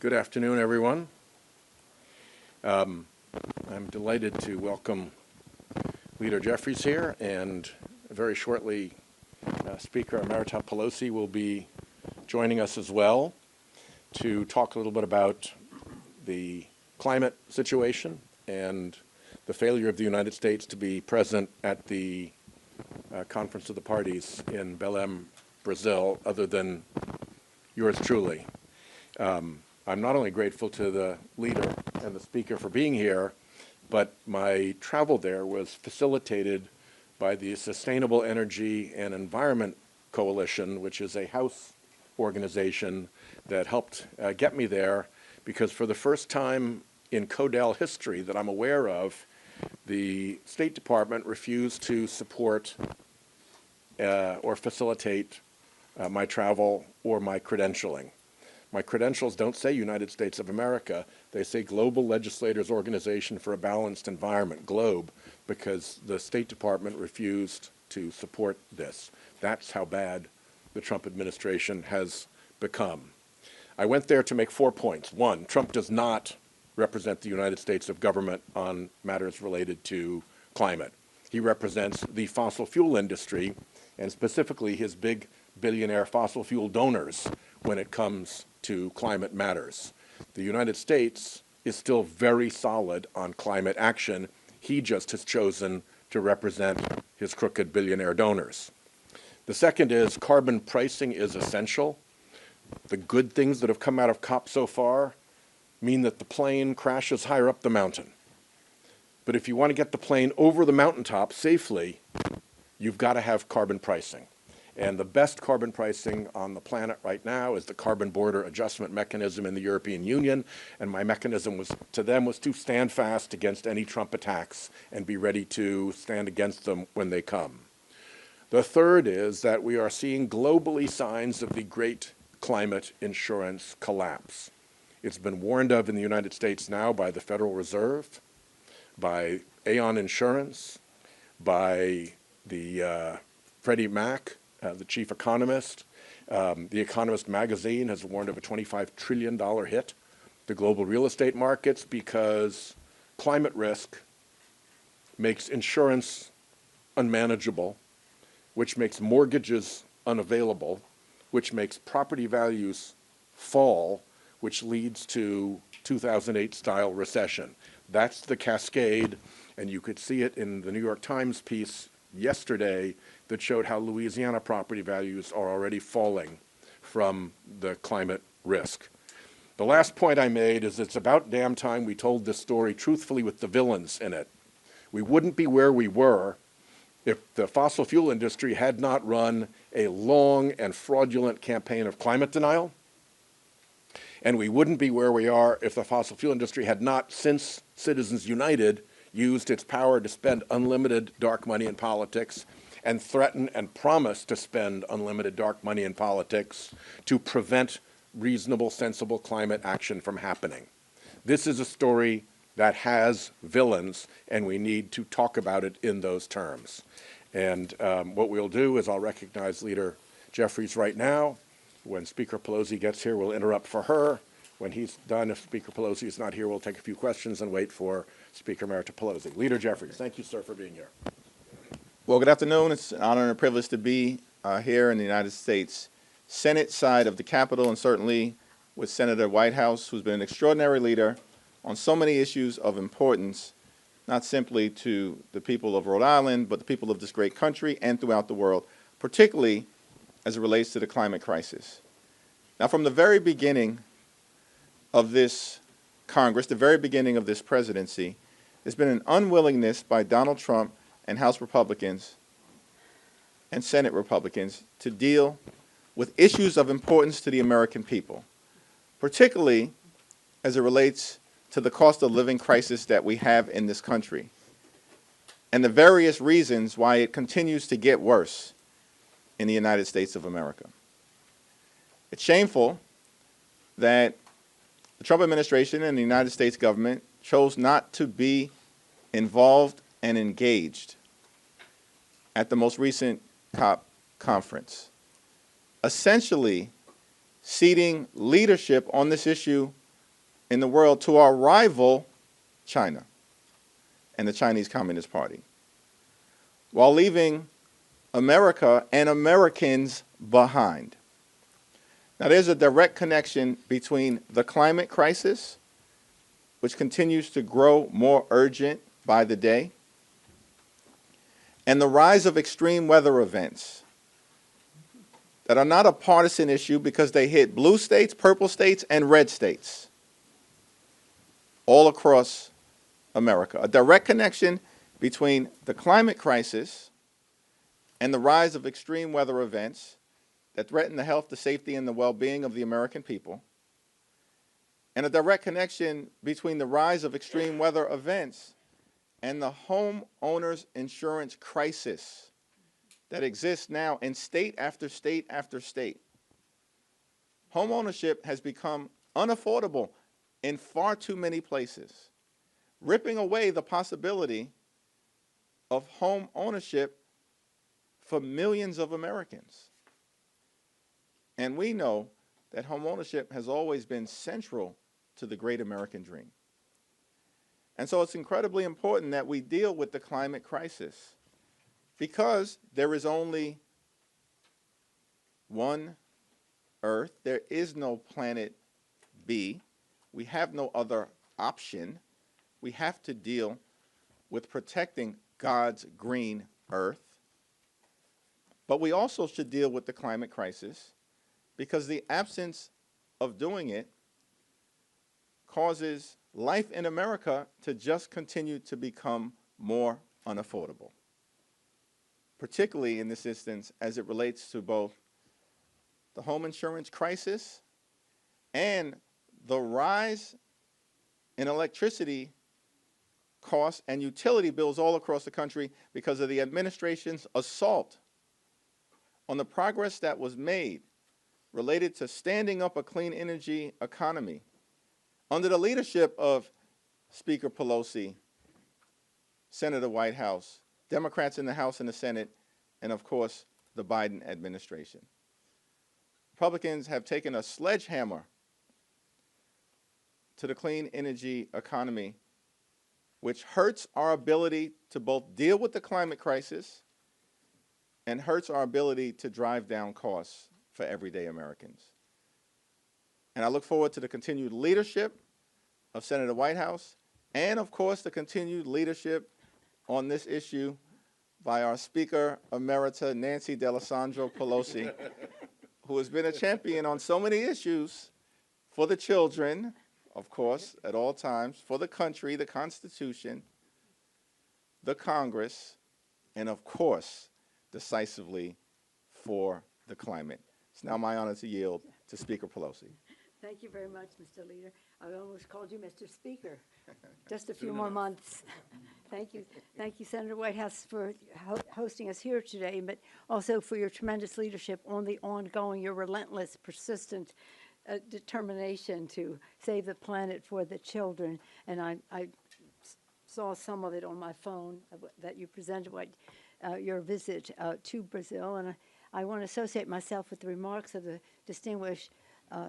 Good afternoon, everyone. I'm delighted to welcome Leader Jeffries here, and very shortly Speaker Emerita Pelosi will be joining us as well to talk a little bit about the climate situation and the failure of the United States to be present at the Conference of the Parties in Belém, Brazil, other than yours truly. I'm not only grateful to the leader and the speaker for being here, but my travel there was facilitated by the Sustainable Energy and Environment Coalition, which is a House organization that helped get me there, because for the first time in CODEL history that I'm aware of, the State Department refused to support or facilitate my travel or my credentialing. My credentials don't say United States of America. They say Global Legislators Organization for a Balanced Environment, GLOBE, because the State Department refused to support this. That's how bad the Trump administration has become. I went there to make 4 points. One, Trump does not represent the United States of government on matters related to climate. He represents the fossil fuel industry, and specifically his big billionaire fossil fuel donors when it comes to climate matters. The United States is still very solid on climate action. He just has chosen to represent his crooked billionaire donors. The second is carbon pricing is essential. The good things that have come out of COP so far mean that the plane crashes higher up the mountain. But if you want to get the plane over the mountaintop safely, you've got to have carbon pricing. And the best carbon pricing on the planet right now is the Carbon Border Adjustment Mechanism in the European Union. And my mechanism was to stand fast against any Trump attacks and be ready to stand against them when they come. The third is that we are seeing globally signs of the great climate insurance collapse. It's been warned of in the United States now by the Federal Reserve, by Aon Insurance, by the Freddie Mac, the chief economist. The Economist magazine has warned of a $25 trillion hit to global real estate markets because climate risk makes insurance unmanageable, which makes mortgages unavailable, which makes property values fall, which leads to 2008-style recession. That's the cascade, and you could see it in the New York Times piece yesterday that showed how Louisiana property values are already falling from the climate risk. The last point I made is it's about damn time we told this story truthfully with the villains in it. We wouldn't be where we were if the fossil fuel industry had not run a long and fraudulent campaign of climate denial. And we wouldn't be where we are if the fossil fuel industry had not, since Citizens United, used its power to spend unlimited dark money in politics and threaten and promise to spend unlimited dark money in politics to prevent reasonable, sensible climate action from happening. This is a story that has villains, and we need to talk about it in those terms. And what we'll do is I'll recognize Leader Jeffries right now. When Speaker Pelosi gets here, we'll interrupt for her. When he's done, if Speaker Pelosi is not here, we'll take a few questions and wait for Speaker Emerita Pelosi. Leader Jeffries, thank you, sir, for being here. Well, good afternoon. It's an honor and a privilege to be here in the United States Senate side of the Capitol, and certainly with Senator Whitehouse, who's been an extraordinary leader on so many issues of importance, not simply to the people of Rhode Island, but the people of this great country and throughout the world, particularly as it relates to the climate crisis. Now, from the very beginning of this Congress, the very beginning of this presidency, there's been an unwillingness by Donald Trump and House Republicans and Senate Republicans to deal with issues of importance to the American people, particularly as it relates to the cost of living crisis that we have in this country and the various reasons why it continues to get worse in the United States of America. It's shameful that the Trump administration and the United States government chose not to be involved and engaged at the most recent COP conference, essentially ceding leadership on this issue in the world to our rival, China, and the Chinese Communist Party, while leaving America and Americans behind. Now, there's a direct connection between the climate crisis, which continues to grow more urgent by the day, and the rise of extreme weather events that are not a partisan issue because they hit blue states, purple states, and red states all across America. A direct connection between the climate crisis and the rise of extreme weather events that threaten the health, the safety, and the well-being of the American people, and a direct connection between the rise of extreme weather events and the homeowners insurance crisis that exists now in state after state after state. Homeownership has become unaffordable in far too many places, ripping away the possibility of home ownership for millions of Americans. And we know that home ownership has always been central to the great American dream. And so it's incredibly important that we deal with the climate crisis because there is only one Earth. There is no planet B. We have no other option. We have to deal with protecting God's green Earth. But we also should deal with the climate crisis because the absence of doing it causes life in America to just continue to become more unaffordable, particularly in this instance as it relates to both the home insurance crisis and the rise in electricity costs and utility bills all across the country because of the administration's assault on the progress that was made related to standing up a clean energy economy under the leadership of Speaker Pelosi, Senator Whitehouse, Democrats in the House and the Senate, and of course, the Biden administration. Republicans have taken a sledgehammer to the clean energy economy, which hurts our ability to both deal with the climate crisis and hurts our ability to drive down costs for everyday Americans. And I look forward to the continued leadership of Senator Whitehouse and, of course, the continued leadership on this issue by our Speaker Emerita, Nancy D'Alessandro Pelosi, who has been a champion on so many issues for the children, of course, at all times, for the country, the Constitution, the Congress, and, of course, decisively for the climate. It's now my honor to yield to Speaker Pelosi. Thank you very much, Mr. Leader. I almost called you Mr. Speaker. Just a few more months. Thank you. Thank you, Senator Whitehouse, for hosting us here today, but also for your tremendous leadership on the ongoing, your relentless, persistent determination to save the planet for the children. And I saw some of it on my phone that you presented, your visit to Brazil. And I want to associate myself with the remarks of the distinguished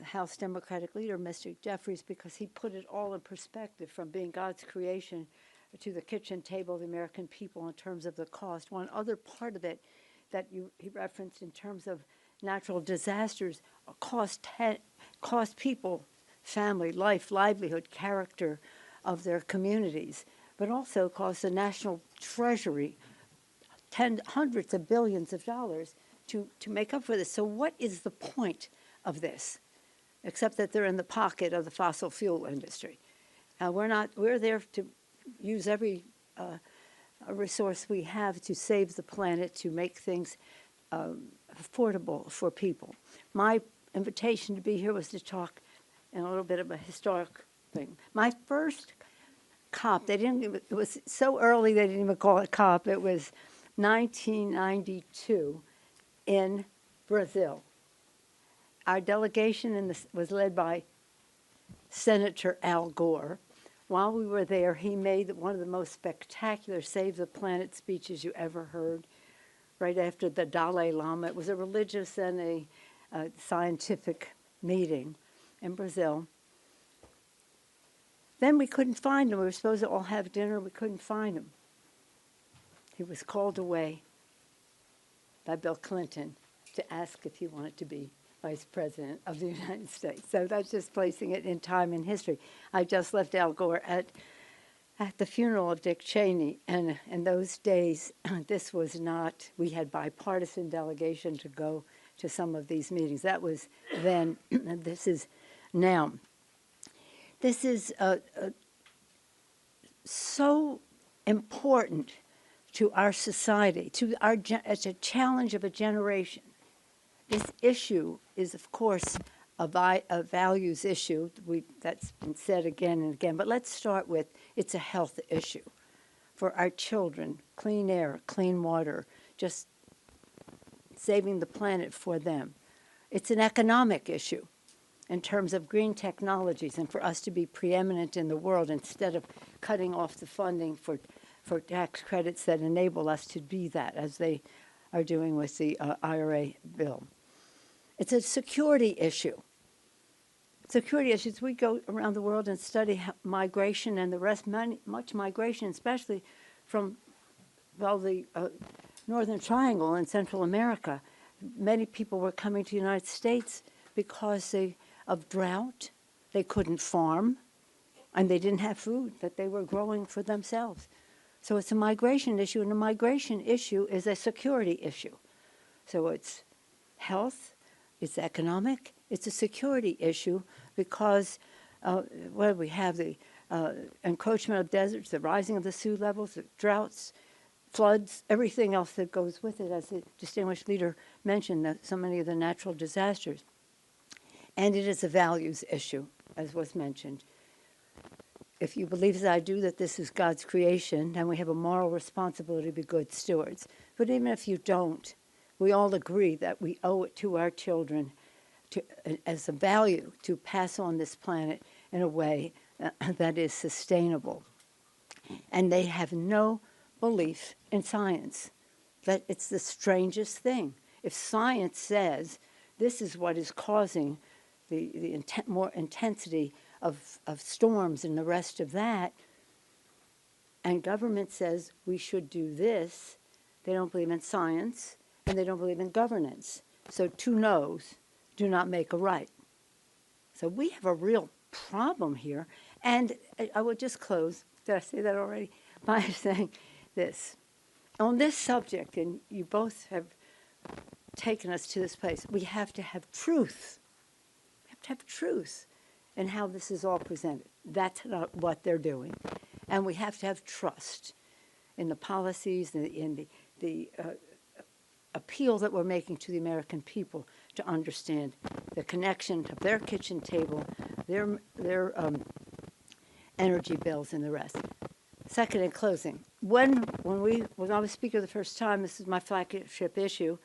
House Democratic leader, Mr. Jeffries, because he put it all in perspective from being God's creation to the kitchen table of the American people in terms of the cost. One other part of it that he referenced in terms of natural disasters cost people, family, life, livelihood, character of their communities, but also cost the national treasury hundreds of billions of dollars to make up for this. So what is the point of this, except that they're in the pocket of the fossil fuel industry? We're there to use every resource we have to save the planet, to make things affordable for people. My invitation to be here was to talk in a little bit of a historic thing. My first COP, it was so early they didn't even call it COP. It was 1992 in Brazil. Our delegation was led by Senator Al Gore. While we were there, he made one of the most spectacular Save the Planet speeches you ever heard, right after the Dalai Lama. It was a religious and a scientific meeting in Brazil. Then we couldn't find him. We were supposed to all have dinner. We couldn't find him. He was called away by Bill Clinton to ask if he wanted to be Vice President of the United States. So that's just placing it in time and history. I just left Al Gore at the funeral of Dick Cheney, and in those days, this was not, we had bipartisan delegation to go to some of these meetings. That was then, and this is now. This is so important to our society, it's a challenge of a generation. This issue is, of course, a values issue. That's been said again and again. But let's start with it's a health issue for our children, clean air, clean water, just saving the planet for them. It's an economic issue in terms of green technologies and for us to be preeminent in the world instead of cutting off the funding for tax credits that enable us to be that, as they are doing with the IRA bill. It's a security issue. Security issues, we go around the world and study migration and the rest, much migration, especially from, well, the Northern Triangle in Central America. Many people were coming to the United States because of drought. They couldn't farm, and they didn't have food that they were growing for themselves. So it's a migration issue, and a migration issue is a security issue. So it's health, it's economic, it's a security issue because, well, we have the encroachment of deserts, the rising of the sea levels, the droughts, floods, everything else that goes with it, as the distinguished leader mentioned, that so many of the natural disasters. And it is a values issue, as was mentioned. If you believe as I do that this is God's creation, then we have a moral responsibility to be good stewards. But even if you don't, we all agree that we owe it to our children as a value to pass on this planet in a way that is sustainable. And they have no belief in science. That it's the strangest thing. If science says this is what is causing the more intensity of storms and the rest of that, and government says we should do this, they don't believe in science, and they don't believe in governance. So two no's do not make a right. So we have a real problem here. And I will just close, did I say that already? By saying this. On this subject, and you both have taken us to this place, we have to have truth. We have to have truth in how this is all presented. That's not what they're doing. And we have to have trust in the policies, in the appeal that we're making to the American people to understand the connection of their kitchen table, their energy bills, and the rest. Second, in closing, when I was Speaker the first time, this is my flagship issue,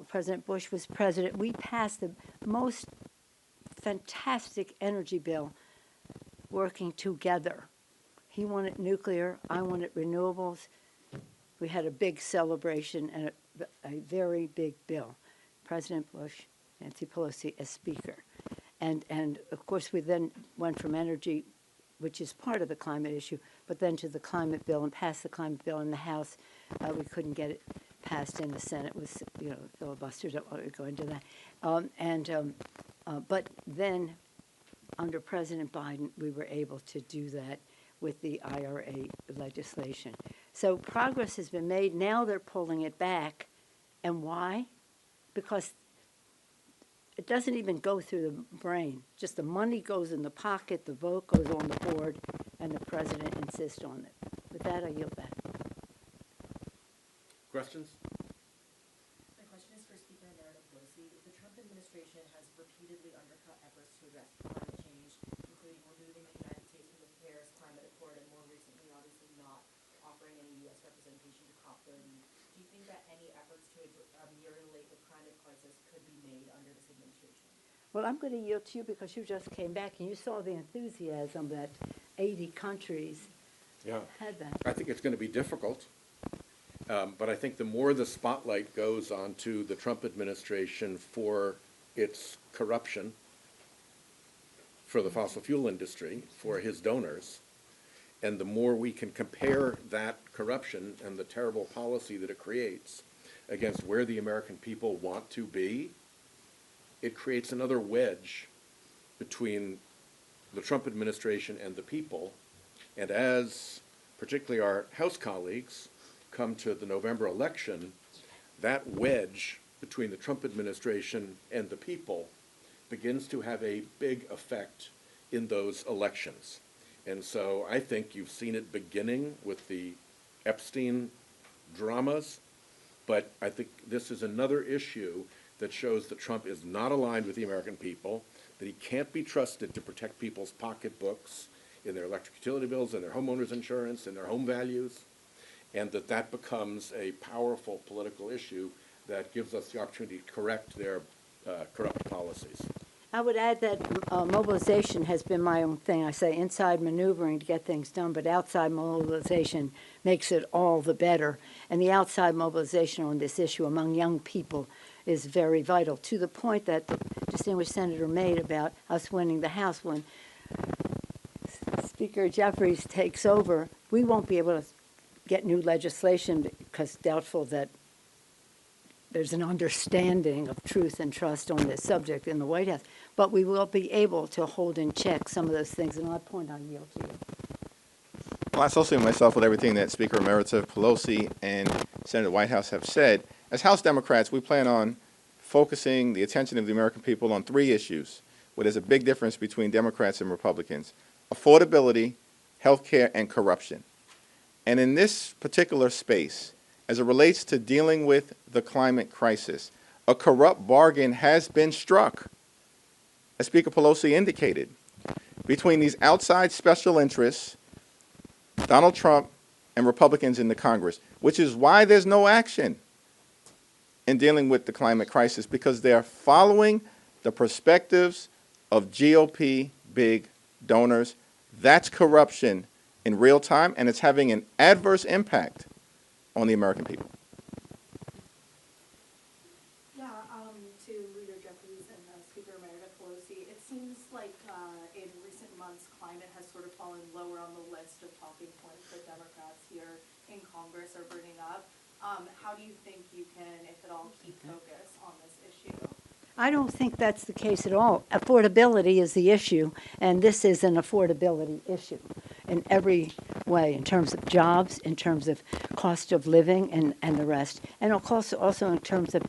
President Bush was president, we passed the most fantastic energy bill working together. He wanted nuclear, I wanted renewables. We had a big celebration and a very big bill. President Bush, Nancy Pelosi as Speaker. And of course, we then went from energy, which is part of the climate issue, but then to the climate bill and passed the climate bill in the House. We couldn't get it passed in the Senate. It was, filibuster, don't want to go into that. But then, under President Biden, we were able to do that with the IRA legislation. So progress has been made. Now they're pulling it back. And why? Because it doesn't even go through the brain. Just the money goes in the pocket, the vote goes on the board, and the president insists on it. With that, I yield back. Questions? My question is for Speaker Emerita Pelosi. The Trump administration has repeatedly undercut efforts to address climate change, including removing the United States from the Paris Climate Accord and more recently, obviously, not offering any U.S. representation to COP30. Do you think that any efforts to ameliorate the climate crisis could be made under this administration? Well, I'm going to yield to you because you just came back and you saw the enthusiasm that 80 countries had that. I think it's going to be difficult. But I think the more the spotlight goes onto the Trump administration for its corruption, for the fossil fuel industry, for his donors. And the more we can compare that corruption and the terrible policy that it creates against where the American people want to be, it creates another wedge between the Trump administration and the people. And as particularly our House colleagues come to the November election, that wedge between the Trump administration and the people begins to have a big effect in those elections. And so I think you've seen it beginning with the Epstein dramas, but I think this is another issue that shows that Trump is not aligned with the American people, that he can't be trusted to protect people's pocketbooks in their electric utility bills, and their homeowners insurance, and their home values, and that that becomes a powerful political issue that gives us the opportunity to correct their corrupt policies. I would add that mobilization has been my own thing. I say inside maneuvering to get things done, but outside mobilization makes it all the better. And the outside mobilization on this issue among young people is very vital, to the point that the distinguished senator made about us winning the House. When Speaker Jeffries takes over, we won't be able to get new legislation because doubtful that there's an understanding of truth and trust on this subject in the White House. But we will be able to hold in check some of those things. And on that point, I yield to you. Well, I associate myself with everything that Speaker Emerita Pelosi and Senator Whitehouse have said. As House Democrats, we plan on focusing the attention of the American people on three issues where there's a big difference between Democrats and Republicans: affordability, health care, and corruption. And in this particular space, as it relates to dealing with the climate crisis, a corrupt bargain has been struck, as Speaker Pelosi indicated, between these outside special interests, Donald Trump, and Republicans in the Congress, which is why there's no action in dealing with the climate crisis, because they are following the perspectives of GOP big donors. That's corruption in real time, and it's having an adverse impact on the American people. Yeah, to Leader Jeffries and Speaker Emerita Pelosi, it seems like in recent months, climate has sort of fallen lower on the list of talking points that Democrats here in Congress are bringing up. How do you think you can, if at all, keep focus on this issue? I don't think that's the case at all. Affordability is the issue, and this is an affordability issue in every way, in terms of jobs, in terms of cost of living, and the rest. And also in terms of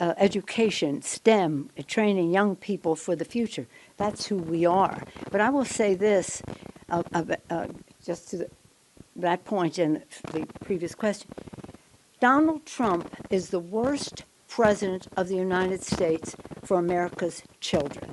education, STEM, training young people for the future. That's who we are. But I will say this, just to that point in the previous question. Donald Trump is the worst president of the United States for America's children.